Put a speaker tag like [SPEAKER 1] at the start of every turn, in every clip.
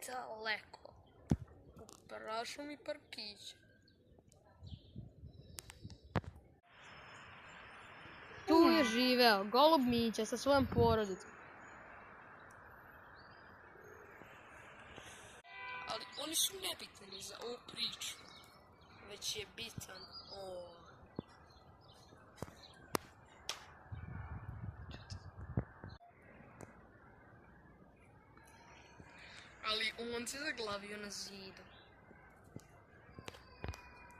[SPEAKER 1] daleko. U prašnom i parkiću.
[SPEAKER 2] Tu je živeo golub Mića sa svojom porodicom.
[SPEAKER 1] Ali oni su nebitni za ovu priču. Već je bitan Ali on se zaglavio na zidu.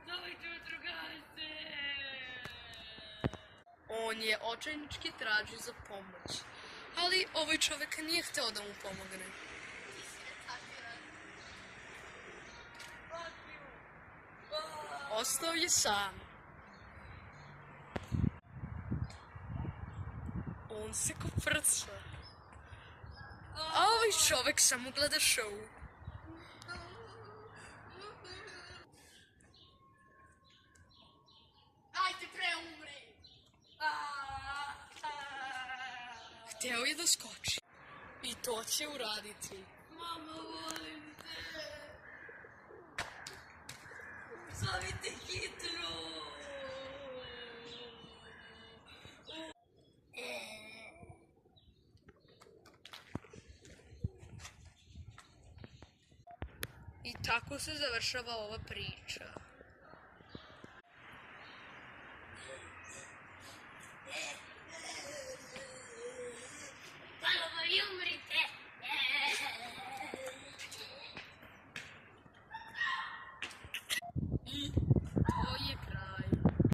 [SPEAKER 1] Zovite me drugarice! On je očajnički tražio za pomoć. Ali ovaj čovjek nije hteo da mu pomogne. Ostao je sam. On se koprca. A ovaj čovjek samo gleda show. Ajde preumri! Hteo je da skoči. I to će uraditi. Mama, volim te! Zovite hitro! I tako se završava ova priča.